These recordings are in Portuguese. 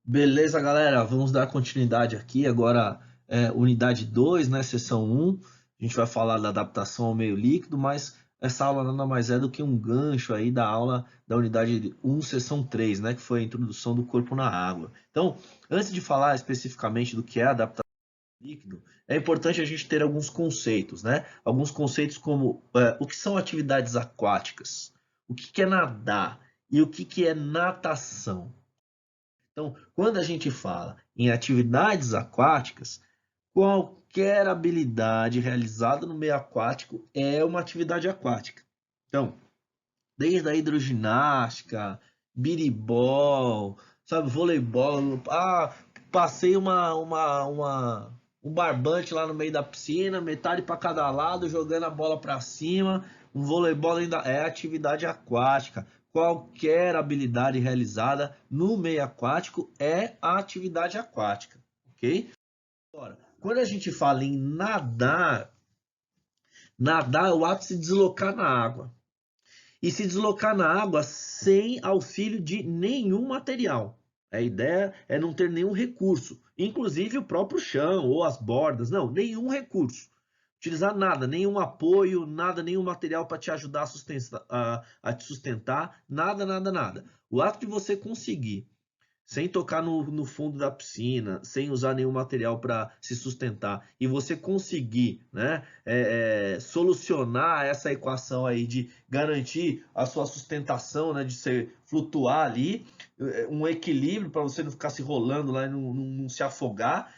Beleza, galera? Vamos dar continuidade aqui. Agora, unidade 2, né? Seção 1. A gente vai falar da adaptação ao meio líquido, mas essa aula nada mais é do que um gancho aí da aula da unidade 1, seção 3, né? Que foi a introdução do corpo na água. Então, antes de falar especificamente do que é a adaptação ao líquido, é importante a gente ter alguns conceitos, né? Alguns conceitos como o que são atividades aquáticas, o que é nadar e o que é natação. Então, quando a gente fala em atividades aquáticas, qualquer habilidade realizada no meio aquático é uma atividade aquática. Então, desde a hidroginástica, biribol, sabe, voleibol, passei um barbante lá no meio da piscina, metade para cada lado, jogando a bola para cima, um voleibol ainda é atividade aquática. Qualquer habilidade realizada no meio aquático é a atividade aquática, ok? Agora, quando a gente fala em nadar, nadar é o ato de se deslocar na água e se deslocar na água sem auxílio de nenhum material. A ideia é não ter nenhum recurso, inclusive o próprio chão ou as bordas, não, nenhum recurso. Utilizar nada, nenhum apoio, nada, nenhum material para te ajudar a te sustentar, nada, nada, nada. O ato de você conseguir sem tocar no fundo da piscina, sem usar nenhum material para se sustentar, e você conseguir, né, solucionar essa equação aí de garantir a sua sustentação, né, de você flutuar ali, um equilíbrio para você não ficar se rolando lá e não se afogar,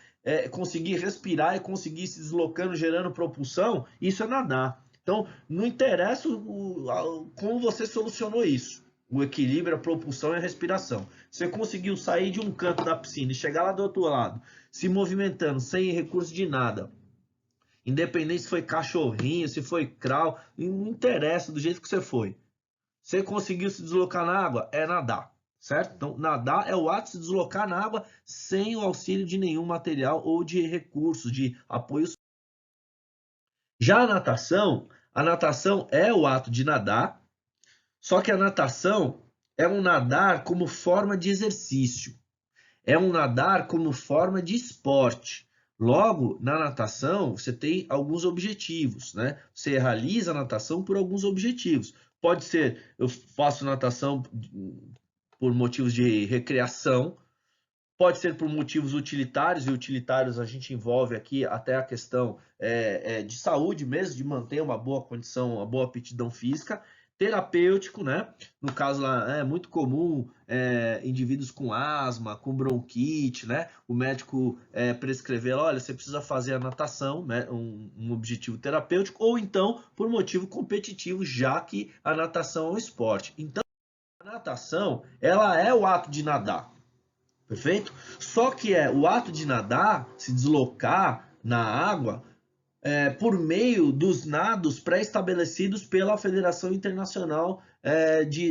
conseguir respirar e conseguir se deslocando, gerando propulsão, isso é nadar. Então, não interessa como você solucionou isso. O equilíbrio, a propulsão e a respiração. Você conseguiu sair de um canto da piscina e chegar lá do outro lado, se movimentando, sem recurso de nada. Independente se foi cachorrinho, se foi crawl, não interessa do jeito que você foi. Você conseguiu se deslocar na água? É nadar, certo? Então, nadar é o ato de se deslocar na água sem o auxílio de nenhum material ou de recursos, de apoio. Já a natação é o ato de nadar, só que a natação é um nadar como forma de exercício, é um nadar como forma de esporte. Logo, na natação, você tem alguns objetivos, né? Você realiza a natação por alguns objetivos. Pode ser, eu faço natação por motivos de recreação, pode ser por motivos utilitários, e utilitários a gente envolve aqui até a questão de saúde mesmo, de manter uma boa condição, uma boa aptidão física, terapêutico, né? No caso lá é muito comum indivíduos com asma, com bronquite, né? O médico prescrever, olha, você precisa fazer a natação, né? Um objetivo terapêutico, ou então por motivo competitivo, já que a natação é um esporte. Então, a natação, ela é o ato de nadar. Perfeito? Só que o ato de nadar, se deslocar na água, por meio dos nados pré-estabelecidos pela Federação Internacional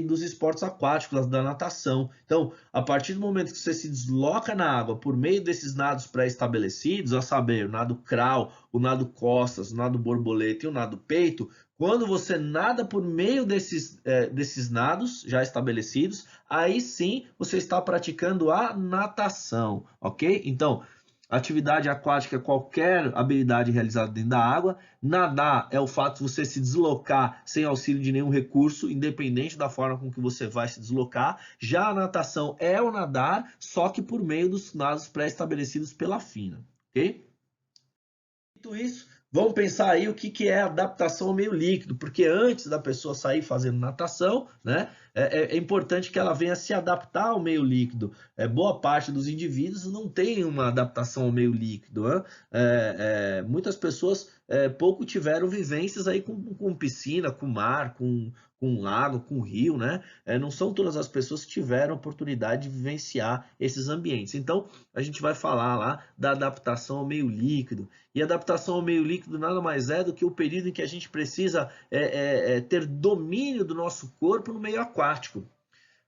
dos Esportes Aquáticos, da natação. Então, a partir do momento que você se desloca na água por meio desses nados pré-estabelecidos, a saber, o nado crawl, o nado costas, o nado borboleta e o nado peito, quando você nada por meio desses nados já estabelecidos, aí sim você está praticando a natação, ok? Então, atividade aquática é qualquer habilidade realizada dentro da água. Nadar é o fato de você se deslocar sem auxílio de nenhum recurso, independente da forma com que você vai se deslocar. Já a natação é o nadar, só que por meio dos nados pré-estabelecidos pela FINA, ok? Dito isso, vamos pensar aí o que é adaptação ao meio líquido, porque antes da pessoa sair fazendo natação, né, é importante que ela venha se adaptar ao meio líquido. Boa parte dos indivíduos não tem uma adaptação ao meio líquido, né? Muitas pessoas pouco tiveram vivências aí com piscina, com mar, com lago, com rio, né? Não são todas as pessoas que tiveram oportunidade de vivenciar esses ambientes. Então, a gente vai falar lá da adaptação ao meio líquido. E adaptação ao meio líquido nada mais é do que o período em que a gente precisa ter domínio do nosso corpo no meio aquático.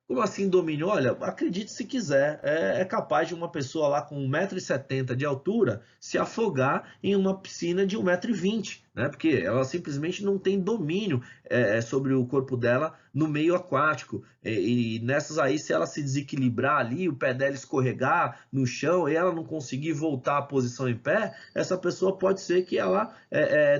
Como assim domínio? Olha, acredite se quiser, é capaz de uma pessoa lá com 1,70 m de altura se afogar em uma piscina de 1,20 m. né? Porque ela simplesmente não tem domínio sobre o corpo dela no meio aquático. E nessas aí, se ela se desequilibrar ali, o pé dela escorregar no chão e ela não conseguir voltar à posição em pé, essa pessoa pode ser que ela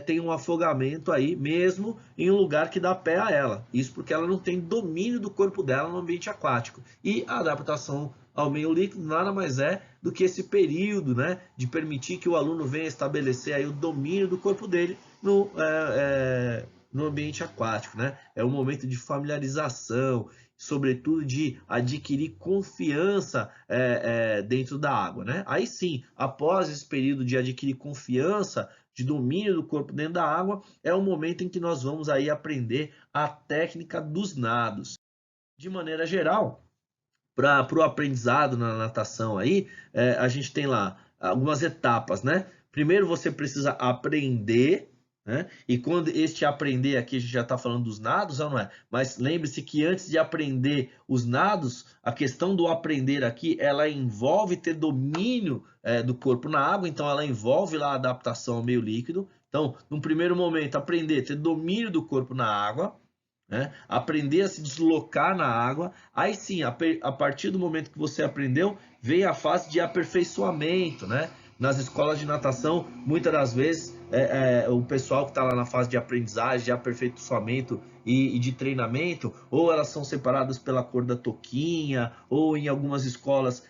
tenha um afogamento aí mesmo em um lugar que dá pé a ela. Isso porque ela não tem domínio do corpo dela no ambiente aquático. E a adaptação ao meio líquido nada mais é do que esse período, né, de permitir que o aluno venha estabelecer aí o domínio do corpo dele no ambiente aquático, né? É um momento de familiarização, sobretudo de adquirir confiança dentro da água, né? Aí sim, após esse período de adquirir confiança, de domínio do corpo dentro da água, é o momento em que nós vamos aí aprender a técnica dos nados. De maneira geral, para o aprendizado na natação aí, a gente tem lá algumas etapas, né? Primeiro você precisa aprender, né? E quando este aprender aqui, a gente já está falando dos nados, não é? Mas lembre-se que antes de aprender os nados, a questão do aprender aqui, ela envolve ter domínio do corpo na água, então ela envolve lá a adaptação ao meio líquido. Então, num primeiro momento, aprender, ter domínio do corpo na água, né? Aprender a se deslocar na água. Aí sim, a partir do momento que você aprendeu, vem a fase de aperfeiçoamento, né? Nas escolas de natação, muitas das vezes, o pessoal que está lá na fase de aprendizagem, de aperfeiçoamento e de treinamento, ou elas são separadas pela cor da touquinha, ou em algumas escolas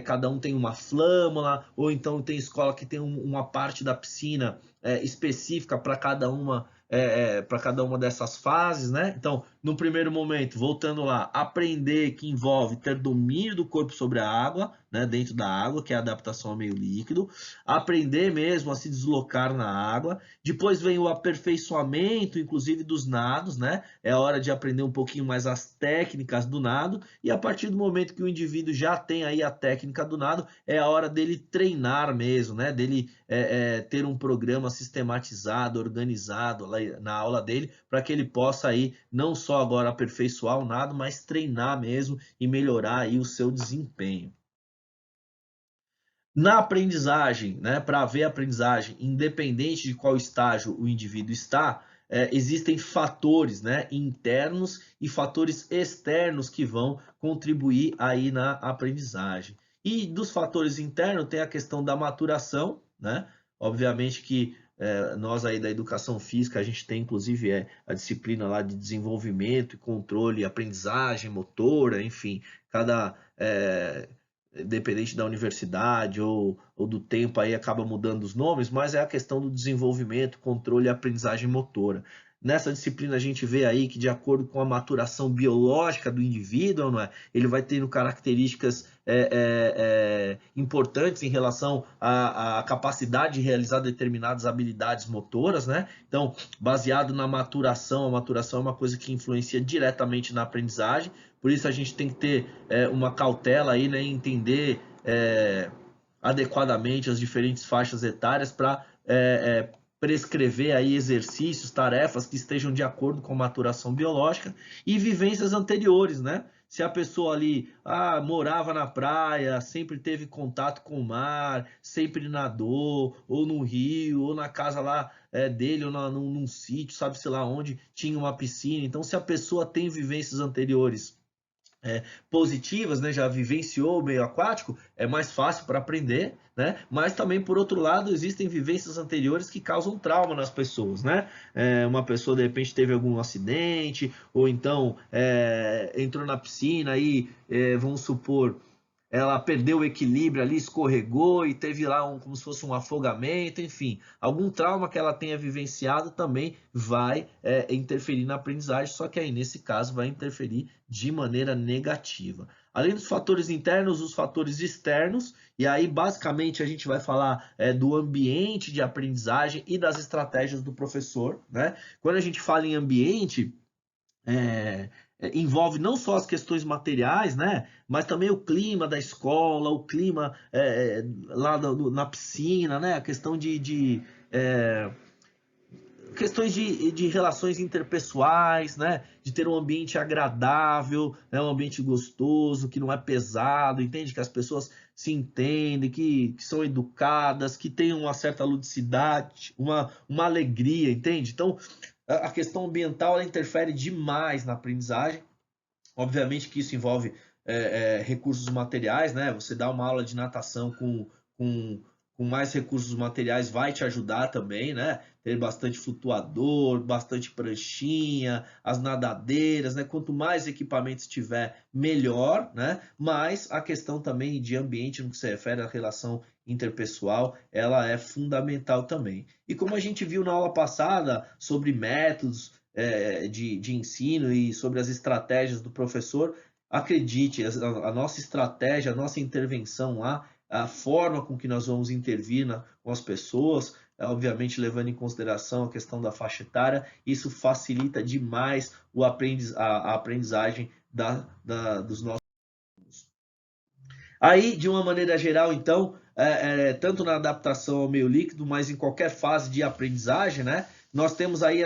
cada um tem uma flâmula, ou então tem escola que tem uma parte da piscina específica para cada uma dessas fases, né? Então, no primeiro momento, voltando lá, aprender que envolve ter domínio do corpo sobre a água, né? Dentro da água, que é a adaptação ao meio líquido, aprender mesmo a se deslocar na água. Depois vem o aperfeiçoamento, inclusive dos nados, né? É a hora de aprender um pouquinho mais as técnicas do nado. E a partir do momento que o indivíduo já tem aí a técnica do nado, é a hora dele treinar mesmo, né? Dele ter um programa sistematizado, organizado lá na aula dele, para que ele possa aí não só agora aperfeiçoar o nado, mas treinar mesmo e melhorar aí o seu desempenho. Na aprendizagem, né, para haver aprendizagem, independente de qual estágio o indivíduo está, existem fatores, né, internos e fatores externos que vão contribuir aí na aprendizagem. E dos fatores internos tem a questão da maturação, né? Obviamente que nós aí da educação física, a gente tem inclusive a disciplina lá de desenvolvimento e controle, aprendizagem motora, enfim, cada dependente da universidade ou do tempo aí acaba mudando os nomes, mas é a questão do desenvolvimento, controle e aprendizagem motora. Nessa disciplina a gente vê aí que de acordo com a maturação biológica do indivíduo, não é? Ele vai tendo características importantes em relação à capacidade de realizar determinadas habilidades motoras, né? Então, baseado na maturação, a maturação é uma coisa que influencia diretamente na aprendizagem, por isso a gente tem que ter uma cautela aí, né, em entender adequadamente as diferentes faixas etárias para prescrever aí exercícios, tarefas que estejam de acordo com a maturação biológica e vivências anteriores, né? Se a pessoa ali morava na praia, sempre teve contato com o mar, sempre nadou, ou no rio, ou na casa lá dele, ou num sítio, sabe-se lá onde, tinha uma piscina. Então, se a pessoa tem vivências anteriores positivas, né, já vivenciou o meio aquático, é mais fácil para aprender, né? Mas também, por outro lado, existem vivências anteriores que causam trauma nas pessoas, né? Uma pessoa, de repente, teve algum acidente, ou então entrou na piscina e, vamos supor, ela perdeu o equilíbrio ali, escorregou e teve lá como se fosse um afogamento, enfim, algum trauma que ela tenha vivenciado também vai interferir na aprendizagem, só que aí nesse caso vai interferir de maneira negativa. Além dos fatores internos, os fatores externos, e aí basicamente a gente vai falar do ambiente de aprendizagem e das estratégias do professor, né? Quando a gente fala em ambiente, envolve não só as questões materiais, né, mas também o clima da escola, o clima lá na piscina, né, a questão questões de relações interpessoais, né, de ter um ambiente agradável, né, um ambiente gostoso, que não é pesado, entende? Que as pessoas se entendem, que são educadas, que têm uma certa ludicidade, uma alegria, entende? Então, a questão ambiental ela interfere demais na aprendizagem. Obviamente que isso envolve recursos materiais, né? Você dá uma aula de natação com, com mais recursos materiais vai te ajudar também, né? Ter bastante flutuador, bastante pranchinha, as nadadeiras, né? Quanto mais equipamentos tiver, melhor, né? Mas a questão também de ambiente, no que se refere à relação interpessoal, ela é fundamental também. E como a gente viu na aula passada sobre métodos, de ensino e sobre as estratégias do professor, acredite, a nossa estratégia, a nossa intervenção lá, a forma com que nós vamos intervir com as pessoas, obviamente levando em consideração a questão da faixa etária, isso facilita demais a aprendizagem dos nossos. Aí, de uma maneira geral, então, tanto na adaptação ao meio líquido, mas em qualquer fase de aprendizagem, né? Nós temos aí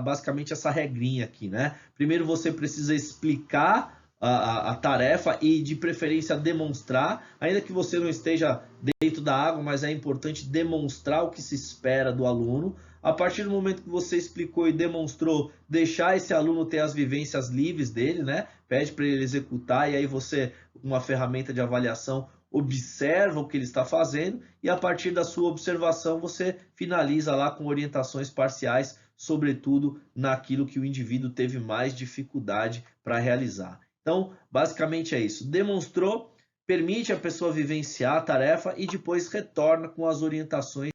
basicamente essa regrinha aqui, né? Primeiro você precisa explicar a tarefa e, de preferência, demonstrar, ainda que você não esteja dentro da água, mas é importante demonstrar o que se espera do aluno. A partir do momento que você explicou e demonstrou, deixar esse aluno ter as vivências livres dele, né? Pede para ele executar e aí você, uma ferramenta de avaliação, observa o que ele está fazendo e a partir da sua observação você finaliza lá com orientações parciais, sobretudo naquilo que o indivíduo teve mais dificuldade para realizar. Então, basicamente é isso. Demonstrou, permite a pessoa vivenciar a tarefa e depois retorna com as orientações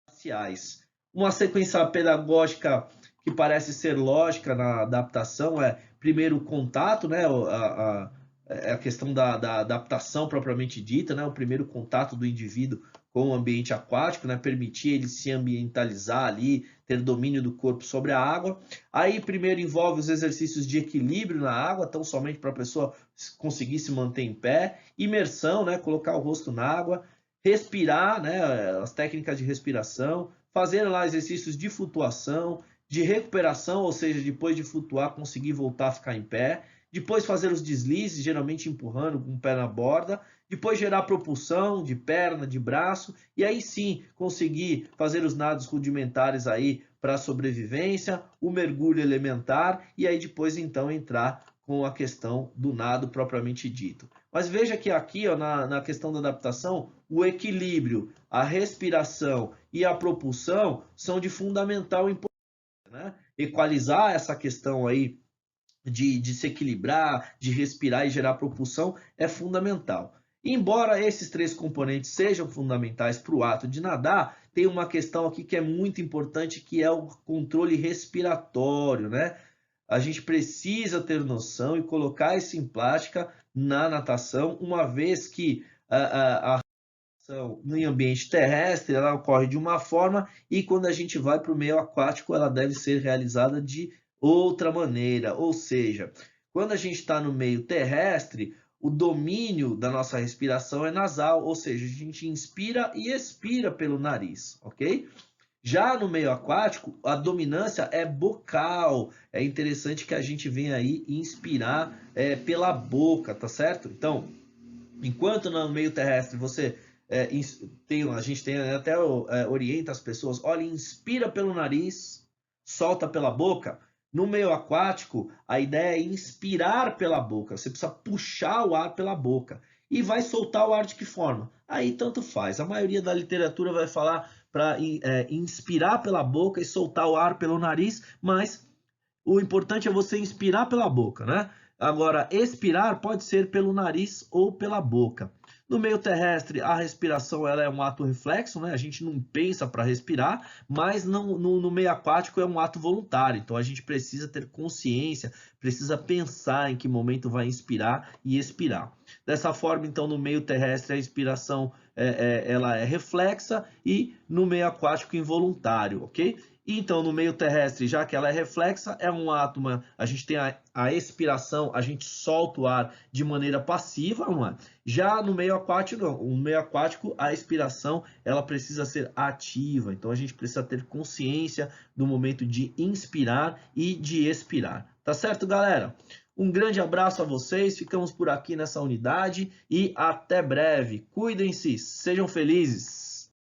parciais. Uma sequência pedagógica que parece ser lógica na adaptação é primeiro o contato, né? A questão da adaptação propriamente dita, né? O primeiro contato do indivíduo com o ambiente aquático, né? Permitir ele se ambientalizar ali, ter domínio do corpo sobre a água. Aí primeiro envolve os exercícios de equilíbrio na água, tão somente para a pessoa conseguir se manter em pé. Imersão, né? Colocar o rosto na água. Respirar, né? As técnicas de respiração. Fazer lá exercícios de flutuação, de recuperação, ou seja, depois de flutuar, conseguir voltar a ficar em pé. Depois fazer os deslizes, geralmente empurrando com o pé na borda. Depois gerar propulsão de perna, de braço. E aí sim, conseguir fazer os nados rudimentares aí para a sobrevivência, o mergulho elementar. E aí depois então entrar com a questão do nado propriamente dito. Mas veja que aqui, ó, na questão da adaptação, o equilíbrio, a respiração e a propulsão são de fundamental importância, né? Equalizar essa questão aí de se equilibrar, de respirar e gerar propulsão é fundamental. Embora esses três componentes sejam fundamentais para o ato de nadar, tem uma questão aqui que é muito importante, que é o controle respiratório, né? A gente precisa ter noção e colocar isso em prática na natação, uma vez que a natação em ambiente terrestre ela ocorre de uma forma e quando a gente vai para o meio aquático ela deve ser realizada de outra maneira. Ou seja, quando a gente está no meio terrestre, o domínio da nossa respiração é nasal, ou seja, a gente inspira e expira pelo nariz, ok? Já no meio aquático, a dominância é bocal. É interessante que a gente venha aí inspirar pela boca, tá certo? Então, enquanto no meio terrestre você a gente tem até orienta as pessoas, olha, inspira pelo nariz, solta pela boca. No meio aquático, a ideia é inspirar pela boca. Você precisa puxar o ar pela boca e vai soltar o ar de que forma? Aí tanto faz. A maioria da literatura vai falar para inspirar pela boca e soltar o ar pelo nariz, mas o importante é você inspirar pela boca, né? Agora, expirar pode ser pelo nariz ou pela boca. No meio terrestre, a respiração ela é um ato reflexo, né? A gente não pensa para respirar, mas no meio aquático é um ato voluntário. Então a gente precisa ter consciência, precisa pensar em que momento vai inspirar e expirar. Dessa forma, então, no meio terrestre a inspiração ela é reflexa e no meio aquático involuntário, ok? Então, no meio terrestre, já que ela é reflexa, é um átomo, a gente tem a expiração, a gente solta o ar de maneira passiva, não é? Já no meio aquático, não. No meio aquático, a expiração, ela precisa ser ativa. Então, a gente precisa ter consciência do momento de inspirar e de expirar. Tá certo, galera? Um grande abraço a vocês, ficamos por aqui nessa unidade e até breve. Cuidem-se, sejam felizes.